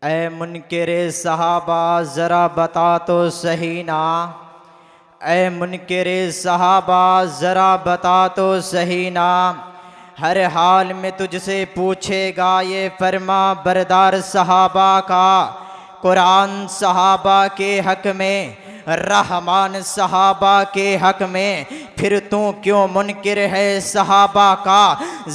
ऐ मुनकिरे सहाबा ज़रा बता तो सही ना, ऐ मुनकिरे सहाबा ज़रा बता तो सही ना, हर हाल में तुझसे पूछेगा ये फरमा बरदार सहाबा का। कुरान सहाबा के हक में, रहमान सहाबा के हक में, फिर तू क्यों मुनकिर है सहाबा का,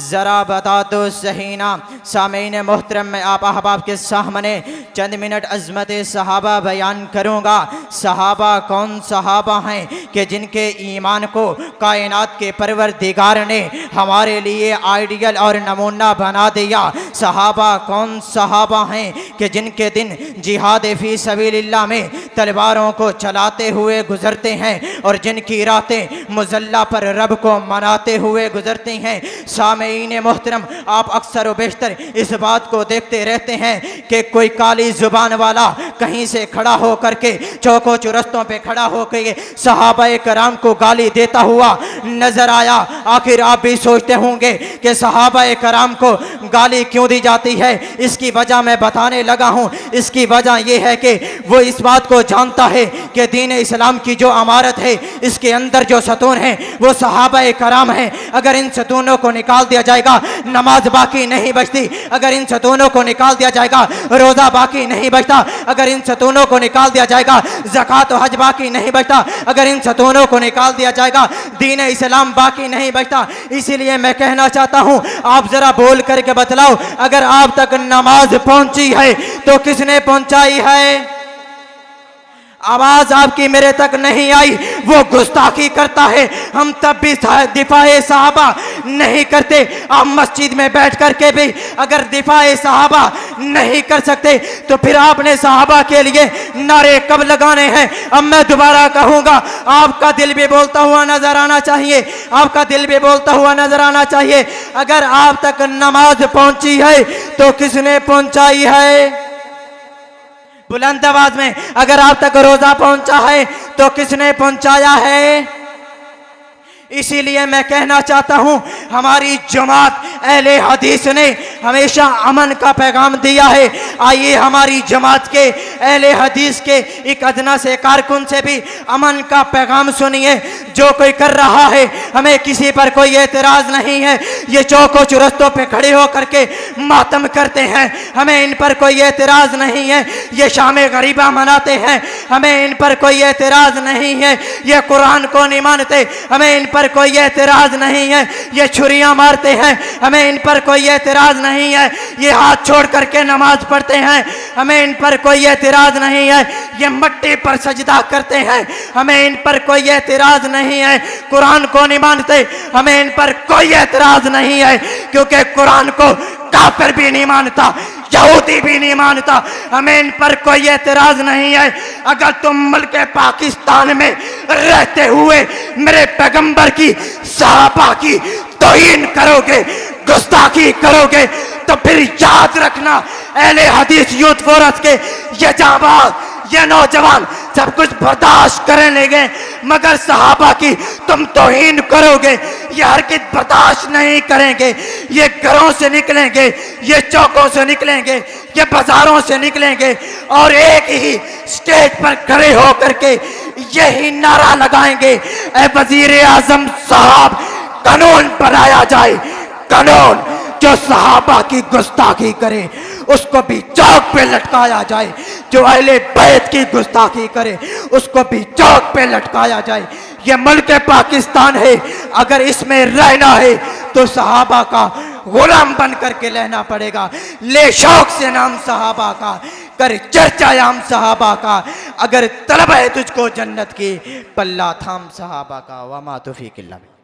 ज़रा बता तो सही ना। सामीन मोहतरम, मैं आप अहबाब के सामने चंद मिनट अज़मत सहाबा बयान करूँगा। सहाबा कौन सहाबा हैं कि जिनके ईमान को कायनात के परवरदिगार ने हमारे लिए आइडियल और नमूना बना दिया। सहाबा कौन सहाबा हैं कि जिनके दिन जिहाद फी सबीलिल्लाह में तलवारों को चलाते हुए गुजरते हैं और जिनकी रातें मुज़ल्ला पर रब को मनाते हुए गुजरती हैं। सामीन मोहतरम, आप अक्सर व बेशतर इस बात को देखते रहते हैं कि कोई काली जुबान वाला कहीं से खड़ा हो करके चौकों चौरस्तों पे खड़ा होकर सहाबाए कराम को गाली देता हुआ नजर आया। आखिर आप भी सोचते होंगे कि सहाबाए कराम को गाली क्यों दी जाती है। इसकी वजह मैं बताने लगा हूँ। इसकी वजह यह है कि वो इस बात को जानता है कि दीन इस्लाम की जो अमारत है, इसके अंदर जो सतून है वो सहाबाए कराम है। अगर इन सतूनों को निकाल दिया जाएगा नमाज बाकी नहीं बचती। अगर इन सतूनों को निकाल दिया जाएगा रोज़ा बाकी नहीं बचता। अगर इन सतूनों को निकाल दिया जाएगा ज़कात और हज बाकी नहीं बचता। अगर इन सतूनों को निकाल दिया जाएगा दीन इस्लाम बाकी नहीं बचता। इसीलिए मैं कहना चाहता हूँ, आप ज़रा बोल करके बतलाओ, अगर आप तक नमाज पहुँची है तो किसने पहुँचाई है? आवाज आपकी मेरे तक नहीं आई। वो गुस्ताखी करता है, हम तब भी दिफाए सहाबा नहीं करते। आप मस्जिद में बैठ करके भी अगर दिफाए सहाबा नहीं कर सकते तो फिर आपने सहाबा के लिए नारे कब लगाने हैं? अब मैं दोबारा कहूँगा, आपका दिल भी बोलता हुआ नजर आना चाहिए। आपका दिल भी बोलता हुआ नजर आना चाहिए। अगर आप तक नमाज पहुँची है तो किसने पहुँचाई है? बुलंद आवाज में, अगर आप तक रोजा पहुंचा है तो किसने पहुंचाया है? इसीलिए मैं कहना चाहता हूं, हमारी जमात अहले हदीस ने हमेशा अमन का पैगाम दिया है। आइए हमारी जमात के अहले हदीस के एक अदना से कारकुन से भी अमन का पैगाम सुनिए। जो कोई कर रहा है, हमें किसी पर कोई एतराज़ नहीं है। ये चौकों चौरस्तों पे खड़े होकर के मातम करते हैं, हमें इन पर कोई एतराज़ नहीं है। ये शाम गरीबा मनाते हैं, हमें इन पर कोई एतराज़ नहीं है। ये कुरान को नहीं मानते, हमें इन पर कोई एतराज़ नहीं है। ये छुरियां मारते हैं, हमें इन पर कोई एतराज़ नहीं है। ये हाथ छोड़ करके नमाज पढ़ते हैं, हमें इन पर कोई एतराज़ नहीं है। ये मट्टी पर सजदा करते हैं, हमें इन पर कोई एतराज़ नहीं है। कुरान को नहीं मानते, हमें इन पर कोई एतराज़ नहीं है, क्योंकि कुरान को काफिर भी नहीं मानता, यहूदी भी नहीं मानता। हमें इन पर कोई एतराज़ नहीं है। अगर तुम मुल्क पाकिस्तान में रहते हुए मेरे पैगंबर की, सहाबा की तौहीन करोगे, गुस्ताखी करोगे, तो फिर याद रखना, अहले हदीस यूथ फोरस के ये जाबाज, ये नौजवान सब कुछ बर्दाश्त कर लेंगे, मगर सहाबा की तुम तौहीन करोगे, ये हरकत बर्दाश्त नहीं करेंगे। ये घरों से निकलेंगे, ये चौकों से निकलेंगे, ये बाजारों से निकलेंगे और एक ही स्टेज पर खड़े होकर के यही नारा लगाएंगे, ऐ वजीर आजम साहब, कानून बनाया जाए। कानून जो सहाबा की गुस्ताखी करे उसको भी चौक पे लटकाया जाए, जो अहले बैत की गुस्ताखी करे उसको भी चौक पे लटकाया जाए। ये मुल्क पाकिस्तान है, अगर इसमें रहना है तो सहाबा का गुलाम बन करके रहना पड़ेगा। ले शौक से नाम सहाबा का, कर चर्चा आम सहाबा का। अगर तलब है तुझको जन्नत की, पल्ला थाम सहाबा का। वमा तौफीक इल्ला बिल्लाह।